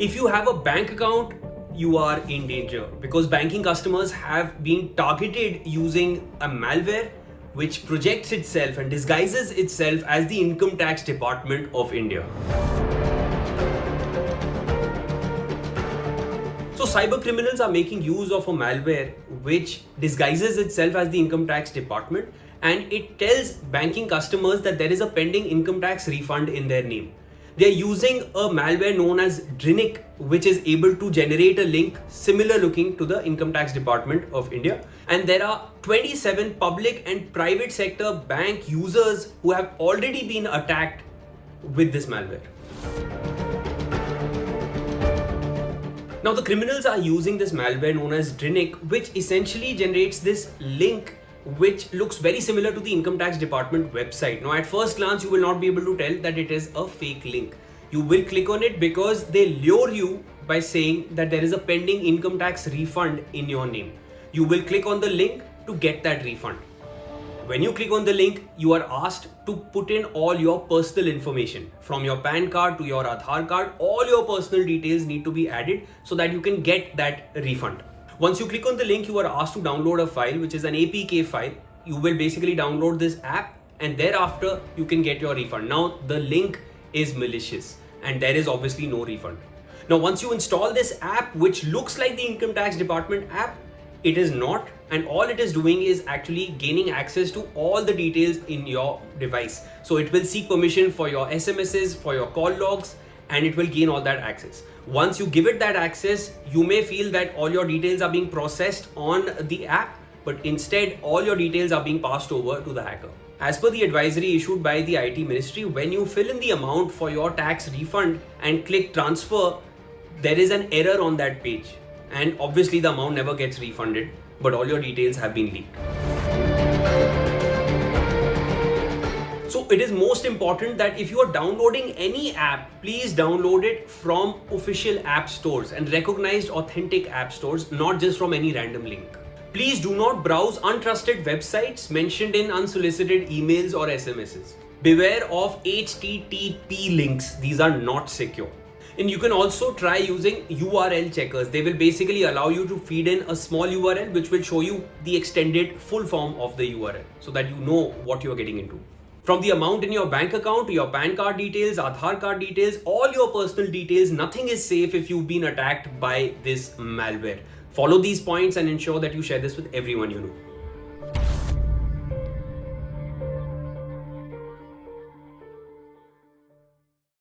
If you have a bank account, you are in danger because banking customers have been targeted using a malware which projects itself and disguises itself as the Income Tax Department of India. So cyber criminals are making use of a malware which disguises itself as the Income Tax Department, and it tells banking customers that there is a pending income tax refund in their name. They are using a malware known as Drinic, which is able to generate a link similar looking to the Income Tax Department of India. And there are 27 public and private sector bank users who have already been attacked with this malware. Now the criminals are using this malware known as Drinic, which essentially generates this link which looks very similar to the Income Tax Department website. Now at first glance, you will not be able to tell that it is a fake link. You will click on it because they lure you by saying that there is a pending income tax refund in your name. You will click on the link to get that refund. When you click on the link, you are asked to put in all your personal information from your PAN card to your Aadhaar card. All your personal details need to be added so that you can get that refund. Once you click on the link, you are asked to download a file, which is an APK file. You will basically download this app and thereafter you can get your refund. Now the link is malicious and there is obviously no refund. Now once you install this app, which looks like the Income Tax Department app, it is not, and all it is doing is actually gaining access to all the details in your device. So it will seek permission for your SMSs, for your call logs, and it will gain all that access. Once you give it that access, you may feel that all your details are being processed on the app, but instead all your details are being passed over to the hacker. As per the advisory issued by the IT Ministry, when you fill in the amount for your tax refund and click transfer, there is an error on that page. And obviously the amount never gets refunded, but all your details have been leaked. So it is most important that if you are downloading any app, please download it from official app stores and recognized authentic app stores, not just from any random link. Please do not browse untrusted websites mentioned in unsolicited emails or SMSs. Beware of HTTP links. These are not secure. And you can also try using URL checkers. They will basically allow you to feed in a small URL which will show you the extended full form of the URL so that you know what you are getting into. From the amount in your bank account to your PAN card details, Aadhaar card details, all your personal details, nothing is safe if you've been attacked by this malware. Follow these points and ensure that you share this with everyone you know.